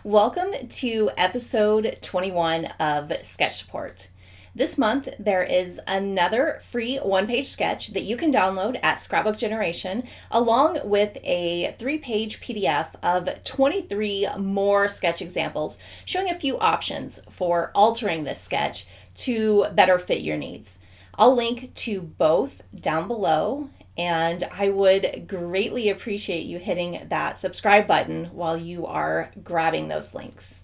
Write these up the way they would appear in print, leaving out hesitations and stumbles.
Welcome to episode 21 of Sketch Support. This month, there is another free one-page sketch that you can download at Scrapbook Generation, along with a 3-page PDF of 23 more sketch examples, showing a few options for altering this sketch to better fit your needs. I'll link to both down below, and I would greatly appreciate you hitting that subscribe button while you are grabbing those links.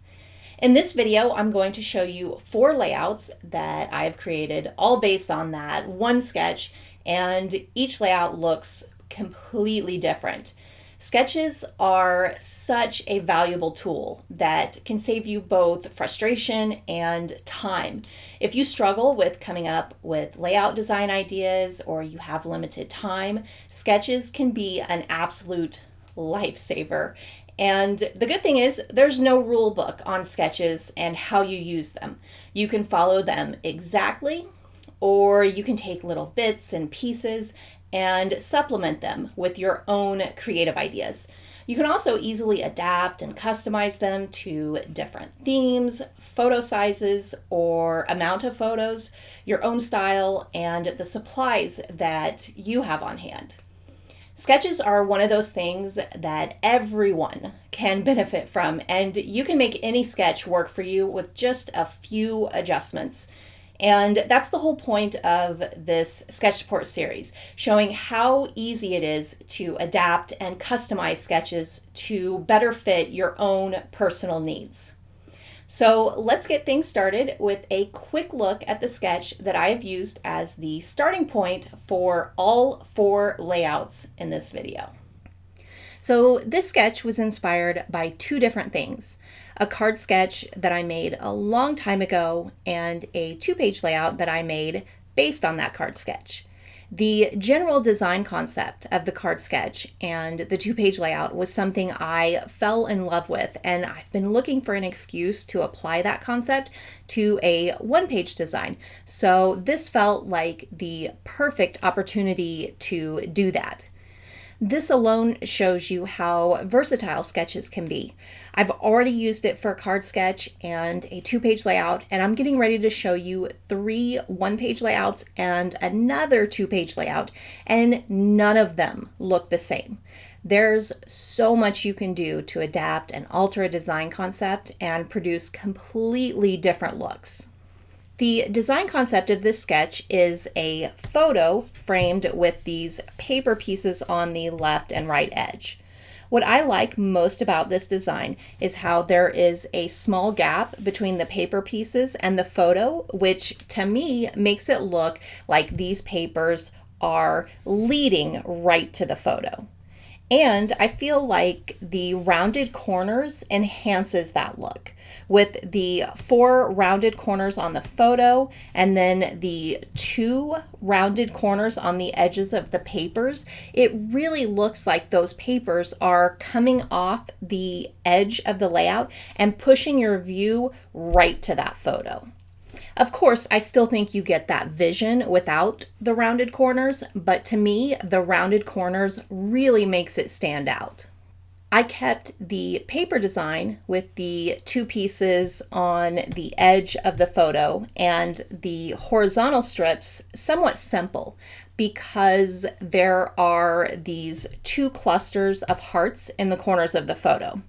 In this video, I'm going to show you 4 layouts that I've created, all based on that one sketch, and each layout looks completely different. Sketches are such a valuable tool that can save you both frustration and time. If you struggle with coming up with layout design ideas or you have limited time, sketches can be an absolute lifesaver. And the good thing is there's no rule book on sketches and how you use them. You can follow them exactly, or you can take little bits and pieces and supplement them with your own creative ideas. You can also easily adapt and customize them to different themes, photo sizes, or amount of photos, your own style, and the supplies that you have on hand. Sketches are one of those things that everyone can benefit from, and you can make any sketch work for you with just a few adjustments. And that's the whole point of this Sketch Support series, showing how easy it is to adapt and customize sketches to better fit your own personal needs. So let's get things started with a quick look at the sketch that I have used as the starting point for all 4 layouts in this video. So this sketch was inspired by 2 different things: a card sketch that I made a long time ago and a 2-page layout that I made based on that card sketch. The general design concept of the card sketch and the 2-page layout was something I fell in love with, and I've been looking for an excuse to apply that concept to a 1-page design. So this felt like the perfect opportunity to do that. This alone shows you how versatile sketches can be. I've already used it for a card sketch and a 2-page layout, and I'm getting ready to show you 3 1-page layouts and another 2-page layout, and none of them look the same. There's so much you can do to adapt and alter a design concept and produce completely different looks. The design concept of this sketch is a photo framed with these paper pieces on the left and right edge. What I like most about this design is how there is a small gap between the paper pieces and the photo, which to me makes it look like these papers are leading right to the photo. And I feel like the rounded corners enhances that look. With the 4 rounded corners on the photo and then the 2 rounded corners on the edges of the papers, it really looks like those papers are coming off the edge of the layout and pushing your view right to that photo. Of course, I still think you get that vision without the rounded corners, but to me, the rounded corners really makes it stand out. I kept the paper design with the 2 pieces on the edge of the photo and the horizontal strips somewhat simple because there are these 2 clusters of hearts in the corners of the photo.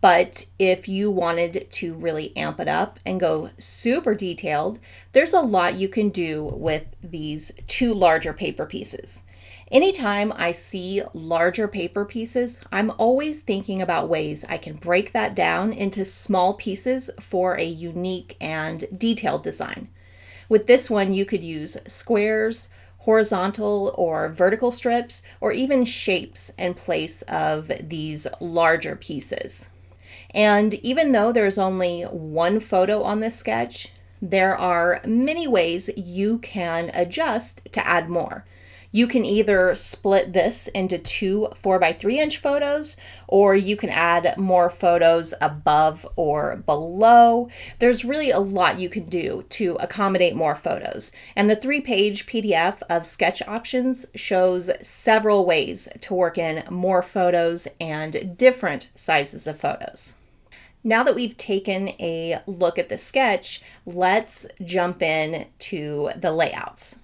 But if you wanted to really amp it up and go super detailed, there's a lot you can do with these 2 larger paper pieces. Anytime I see larger paper pieces, I'm always thinking about ways I can break that down into small pieces for a unique and detailed design. With this one, you could use squares, horizontal or vertical strips, or even shapes in place of these larger pieces. And even though there's only 1 photo on this sketch, there are many ways you can adjust to add more. You can either split this into 2 4x3-inch photos, or you can add more photos above or below. There's really a lot you can do to accommodate more photos. And the 3-page PDF of sketch options shows several ways to work in more photos and different sizes of photos. Now that we've taken a look at the sketch, let's jump in to the layouts.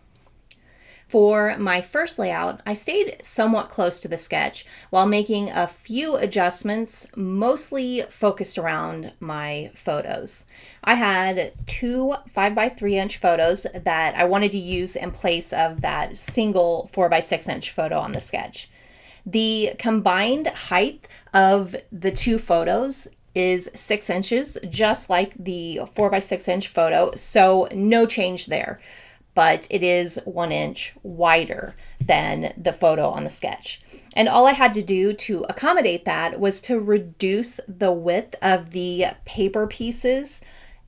For my first layout, I stayed somewhat close to the sketch while making a few adjustments, mostly focused around my photos. I had two 5x3" photos that I wanted to use in place of that single 4x6" photo on the sketch. The combined height of the two photos is 6 inches, just like the 4x6" photo, so no change there. But it is 1 inch wider than the photo on the sketch. And all I had to do to accommodate that was to reduce the width of the paper pieces.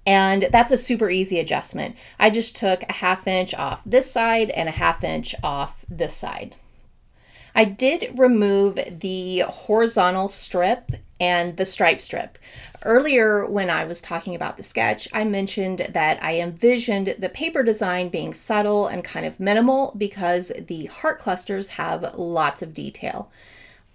And that's a super easy adjustment. I just took a 1/2 inch off this side and a 1/2 inch off this side. I did remove the horizontal strip and the stripe strip. Earlier, when I was talking about the sketch, I mentioned that I envisioned the paper design being subtle and kind of minimal because the heart clusters have lots of detail.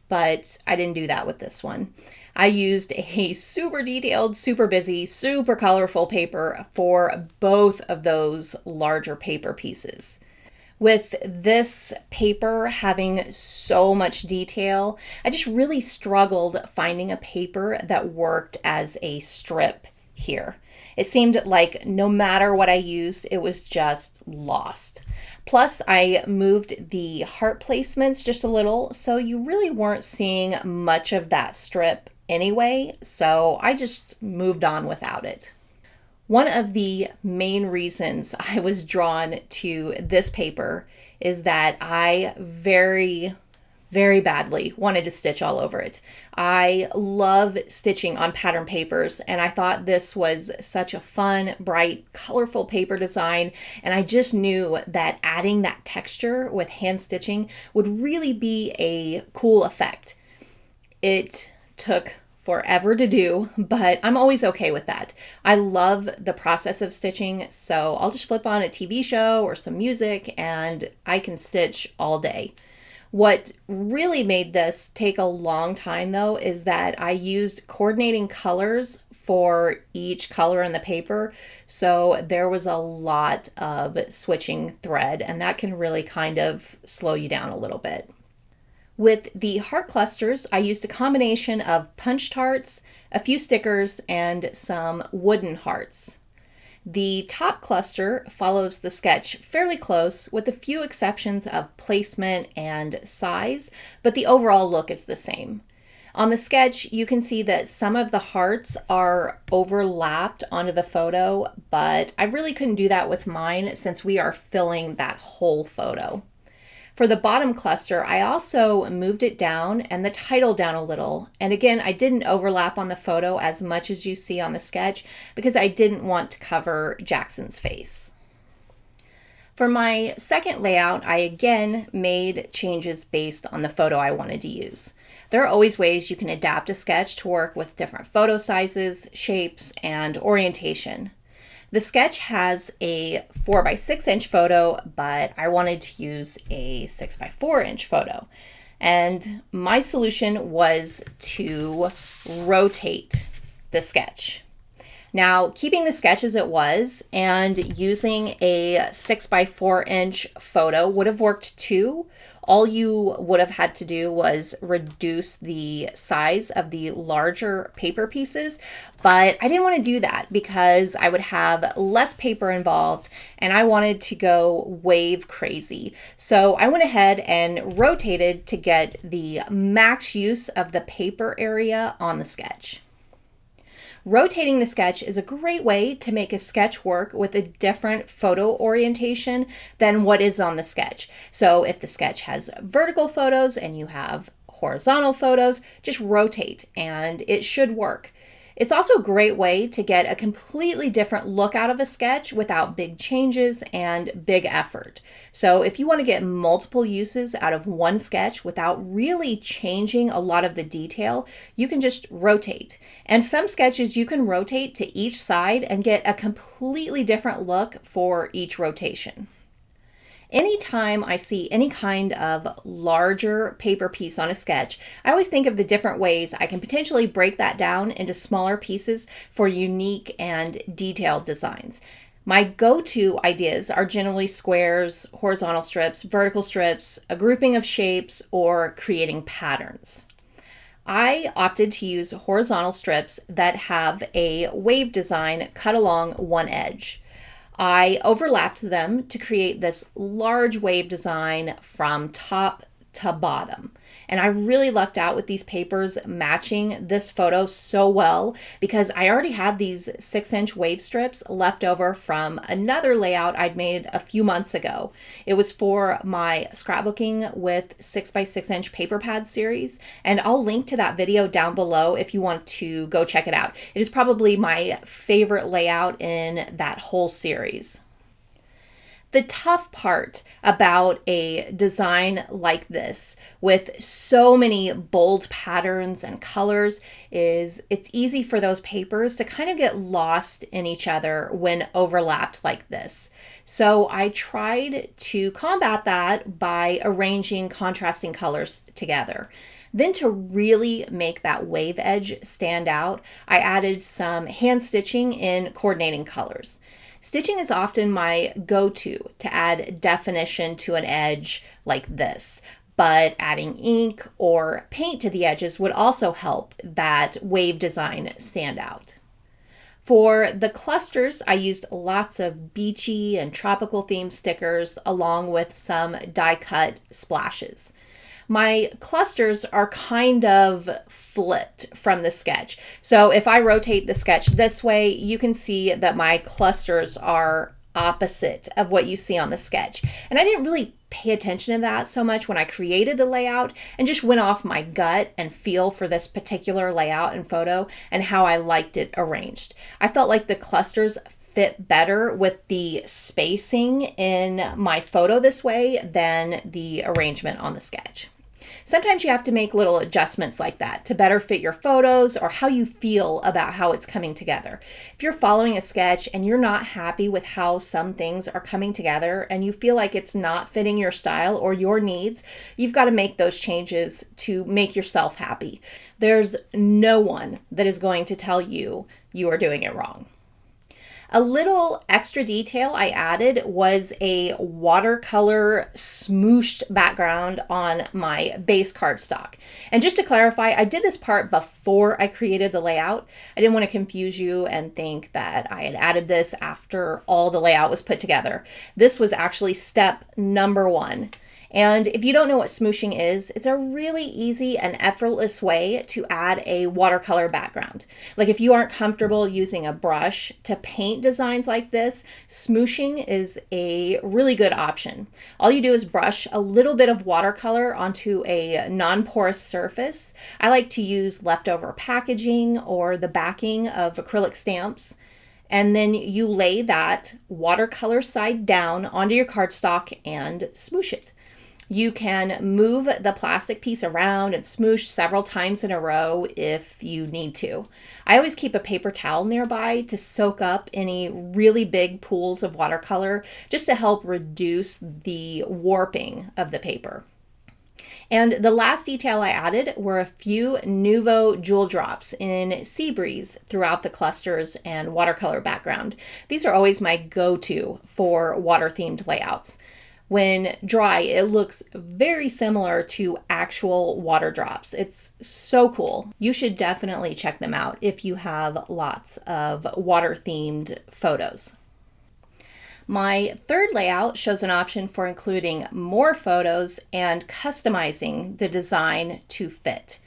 But I didn't do that with this one. I used a super detailed, super busy, super colorful paper for both of those larger paper pieces. With this paper having so much detail, I just really struggled finding a paper that worked as a strip here. It seemed like no matter what I used, it was just lost. Plus, I moved the heart placements just a little, so you really weren't seeing much of that strip anyway, so I just moved on without it. One of the main reasons I was drawn to this paper is that I very badly wanted to stitch all over it. I love stitching on pattern papers, and I thought this was such a fun, bright, colorful paper design, and I just knew that adding that texture with hand stitching would really be a cool effect. It took forever to do, but I'm always okay with that. I love the process of stitching, so I'll just flip on a TV show or some music and I can stitch all day. What really made this take a long time though is that I used coordinating colors for each color in the paper, so there was a lot of switching thread, and that can really kind of slow you down a little bit. With the heart clusters, I used a combination of punched hearts, a few stickers, and some wooden hearts. The top cluster follows the sketch fairly close, with a few exceptions of placement and size, but the overall look is the same. On the sketch, you can see that some of the hearts are overlapped onto the photo, but I really couldn't do that with mine since we are filling that whole photo. For the bottom cluster, I also moved it down and the title down a little. And again, I didn't overlap on the photo as much as you see on the sketch because I didn't want to cover Jackson's face. For my second layout, I again made changes based on the photo I wanted to use. There are always ways you can adapt a sketch to work with different photo sizes, shapes, and orientation. The sketch has a 4x6" photo, but I wanted to use a 6x4" photo. And my solution was to rotate the sketch. Now, keeping the sketch as it was and using a 6x4" photo would have worked too. All you would have had to do was reduce the size of the larger paper pieces, but I didn't want to do that because I would have less paper involved and I wanted to go wave crazy. So I went ahead and rotated to get the max use of the paper area on the sketch. Rotating the sketch is a great way to make a sketch work with a different photo orientation than what is on the sketch. So if the sketch has vertical photos and you have horizontal photos, just rotate and it should work. It's also a great way to get a completely different look out of a sketch without big changes and big effort. So if you want to get multiple uses out of one sketch without really changing a lot of the detail, you can just rotate. And some sketches you can rotate to each side and get a completely different look for each rotation. Anytime I see any kind of larger paper piece on a sketch, I always think of the different ways I can potentially break that down into smaller pieces for unique and detailed designs. My go-to ideas are generally squares, horizontal strips, vertical strips, a grouping of shapes, or creating patterns. I opted to use horizontal strips that have a wave design cut along one edge. I overlapped them to create this large wave design from top to bottom. And I really lucked out with these papers matching this photo so well because I already had these 6-inch wave strips left over from another layout I'd made a few months ago. It was for my Scrapbooking with 6x6-inch paper pad series, and I'll link to that video down below if you want to go check it out. It is probably my favorite layout in that whole series. The tough part about a design like this with so many bold patterns and colors is it's easy for those papers to kind of get lost in each other when overlapped like this. So I tried to combat that by arranging contrasting colors together. Then to really make that wave edge stand out, I added some hand stitching in coordinating colors. Stitching is often my go-to to add definition to an edge like this, but adding ink or paint to the edges would also help that wave design stand out. For the clusters, I used lots of beachy and tropical themed stickers along with some die-cut splashes. My clusters are kind of flipped from the sketch. So if I rotate the sketch this way, you can see that my clusters are opposite of what you see on the sketch. And I didn't really pay attention to that so much when I created the layout and just went off my gut and feel for this particular layout and photo and how I liked it arranged. I felt like the clusters fit better with the spacing in my photo this way than the arrangement on the sketch. Sometimes you have to make little adjustments like that to better fit your photos or how you feel about how it's coming together. If you're following a sketch and you're not happy with how some things are coming together and you feel like it's not fitting your style or your needs, you've got to make those changes to make yourself happy. There's no one that is going to tell you you are doing it wrong. A little extra detail I added was a watercolor smooshed background on my base cardstock. And just to clarify, I did this part before I created the layout. I didn't want to confuse you and think that I had added this after all the layout was put together. This was actually step number 1. And if you don't know what smooshing is, it's a really easy and effortless way to add a watercolor background. Like if you aren't comfortable using a brush to paint designs like this, smooshing is a really good option. All you do is brush a little bit of watercolor onto a non-porous surface. I like to use leftover packaging or the backing of acrylic stamps. And then you lay that watercolor side down onto your cardstock and smoosh it. You can move the plastic piece around and smoosh several times in a row if you need to. I always keep a paper towel nearby to soak up any really big pools of watercolor just to help reduce the warping of the paper. And the last detail I added were a few Nuvo jewel drops in Sea Breeze throughout the clusters and watercolor background. These are always my go-to for water-themed layouts. When dry, it looks very similar to actual water drops. It's so cool. You should definitely check them out if you have lots of water-themed photos. My third layout shows an option for including more photos and customizing the design to fit.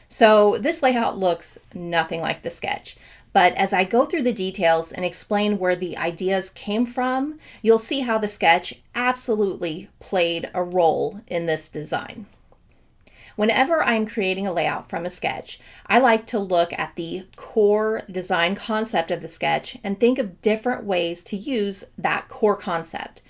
So this layout looks nothing like the sketch. But as I go through the details and explain where the ideas came from, you'll see how the sketch absolutely played a role in this design. Whenever I'm creating a layout from a sketch, I like to look at the core design concept of the sketch and think of different ways to use that core concept.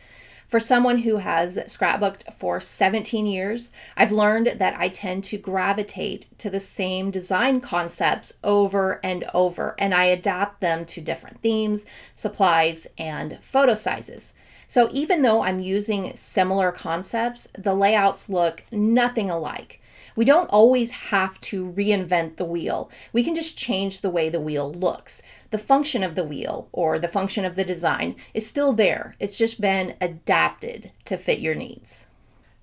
For someone who has scrapbooked for 17 years, I've learned that I tend to gravitate to the same design concepts over and over, and I adapt them to different themes, supplies, and photo sizes. So even though I'm using similar concepts, the layouts look nothing alike. We don't always have to reinvent the wheel. We can just change the way the wheel looks. The function of the wheel or the function of the design is still there. It's just been adapted to fit your needs.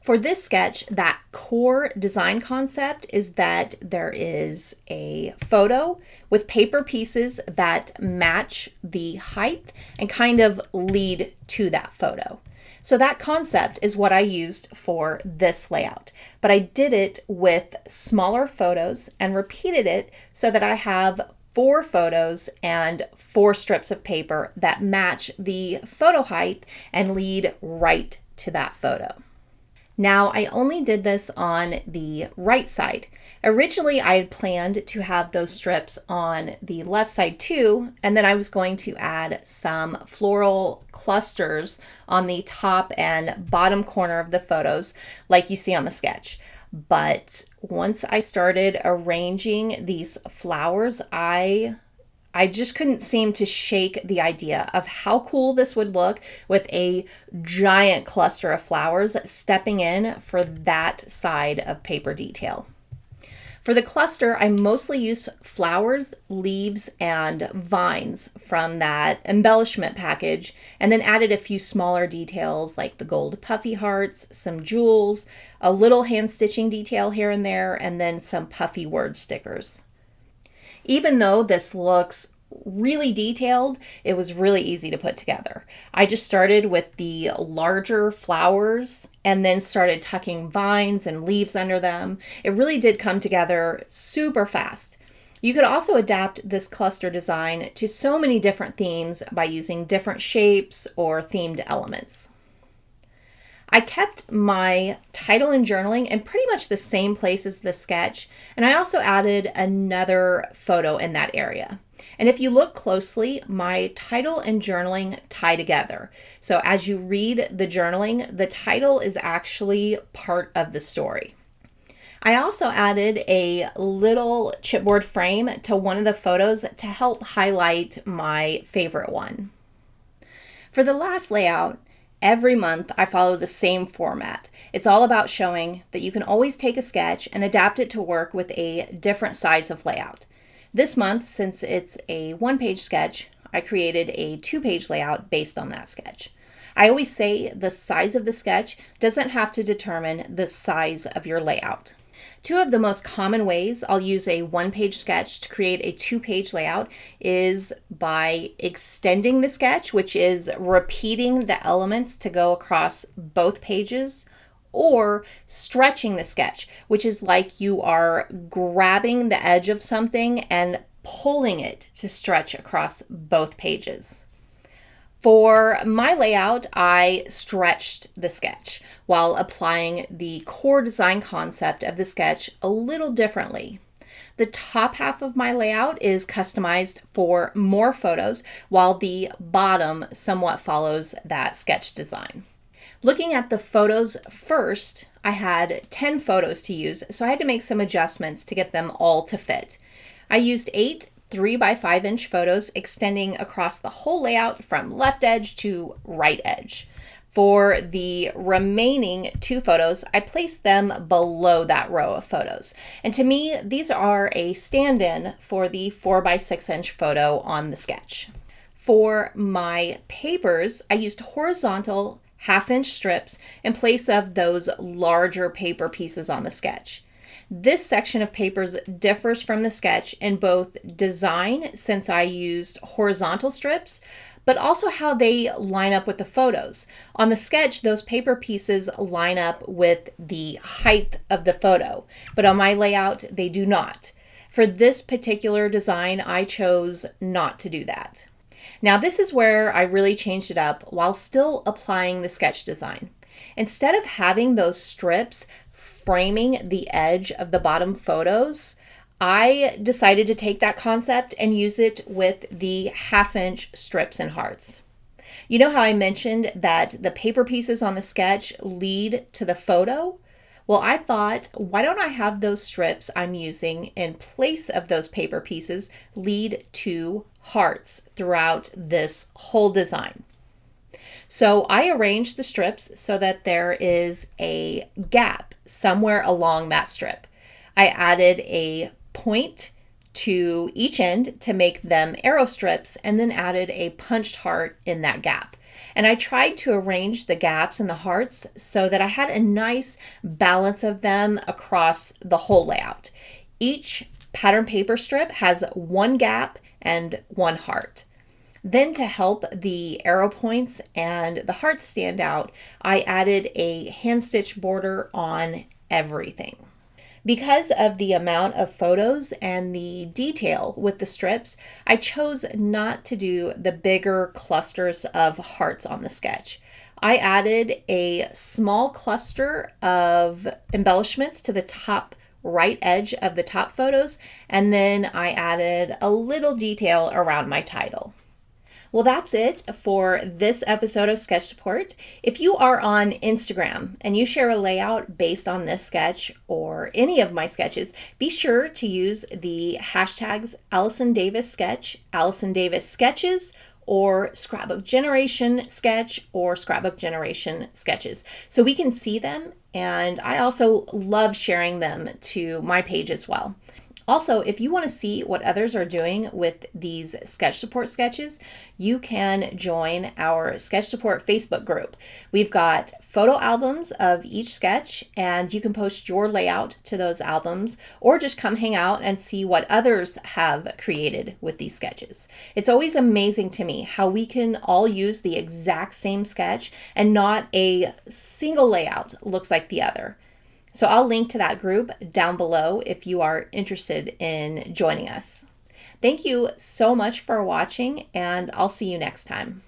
For this sketch, that core design concept is that there is a photo with paper pieces that match the height and kind of lead to that photo. So that concept is what I used for this layout, but I did it with smaller photos and repeated it so that I have 4 photos and 4 strips of paper that match the photo height and lead right to that photo. Now, I only did this on the right side. Originally, I had planned to have those strips on the left side too, and then I was going to add some floral clusters on the top and bottom corner of the photos, like you see on the sketch. But once I started arranging these flowers, I just couldn't seem to shake the idea of how cool this would look with a giant cluster of flowers stepping in for that side of paper detail. For the cluster, I mostly use flowers, leaves, and vines from that embellishment package, and then added a few smaller details like the gold puffy hearts, some jewels, a little hand stitching detail here and there, and then some puffy word stickers. Even though this looks really detailed, it was really easy to put together. I just started with the larger flowers and then started tucking vines and leaves under them. It really did come together super fast. You could also adapt this cluster design to so many different themes by using different shapes or themed elements. I kept my title and journaling in pretty much the same place as the sketch, and I also added another photo in that area. And if you look closely, my title and journaling tie together. So as you read the journaling, the title is actually part of the story. I also added a little chipboard frame to one of the photos to help highlight my favorite one. For the last layout, every month I follow the same format. It's all about showing that you can always take a sketch and adapt it to work with a different size of layout. This month, since it's a 1-page sketch, I created a 2-page layout based on that sketch. I always say the size of the sketch doesn't have to determine the size of your layout. 2 of the most common ways I'll use a 1-page sketch to create a 2-page layout is by extending the sketch, which is repeating the elements to go across both pages, or stretching the sketch, which is like you are grabbing the edge of something and pulling it to stretch across both pages. For my layout, I stretched the sketch while applying the core design concept of the sketch a little differently. The top half of my layout is customized for more photos, while the bottom somewhat follows that sketch design. Looking at the photos first, I had 10 photos to use, so I had to make some adjustments to get them all to fit. I used 8 3x5-inch photos extending across the whole layout from left edge to right edge. For the remaining 2 photos, I placed them below that row of photos. And to me, these are a stand-in for the 4x6-inch photo on the sketch. For my papers, I used horizontal 1/2-inch strips in place of those larger paper pieces on the sketch. This section of papers differs from the sketch in both design, since I used horizontal strips, but also how they line up with the photos. On the sketch, those paper pieces line up with the height of the photo, but on my layout, they do not. For this particular design, I chose not to do that. Now, this is where I really changed it up while still applying the sketch design. Instead of having those strips framing the edge of the bottom photos, I decided to take that concept and use it with the 1/2-inch strips and hearts. You know how I mentioned that the paper pieces on the sketch lead to the photo? Well, I thought, why don't I have those strips I'm using in place of those paper pieces lead to hearts throughout this whole design? So I arranged the strips so that there is a gap somewhere along that strip. I added a point to each end to make them arrow strips and then added a punched heart in that gap. And I tried to arrange the gaps and the hearts so that I had a nice balance of them across the whole layout. Each pattern paper strip has one gap and one heart. Then to help the arrow points and the hearts stand out, I added a hand stitch border on everything. Because of the amount of photos and the detail with the strips, I chose not to do the bigger clusters of hearts on the sketch. I added a small cluster of embellishments to the top right edge of the top photos, and then I added a little detail around my title. Well, that's it for this episode of Sketch Support. If you are on Instagram and you share a layout based on this sketch or any of my sketches, be sure to use the hashtags Allison Davis Sketch, Allison Davis Sketches, or Scrapbook Generation Sketch or Scrapbook Generation Sketches so we can see them. And I also love sharing them to my page as well. Also, if you want to see what others are doing with these Sketch Support sketches, you can join our Sketch Support Facebook group. We've got photo albums of each sketch, and you can post your layout to those albums, or just come hang out and see what others have created with these sketches. It's always amazing to me how we can all use the exact same sketch and not a single layout looks like the other. So I'll link to that group down below if you are interested in joining us. Thank you so much for watching, and I'll see you next time.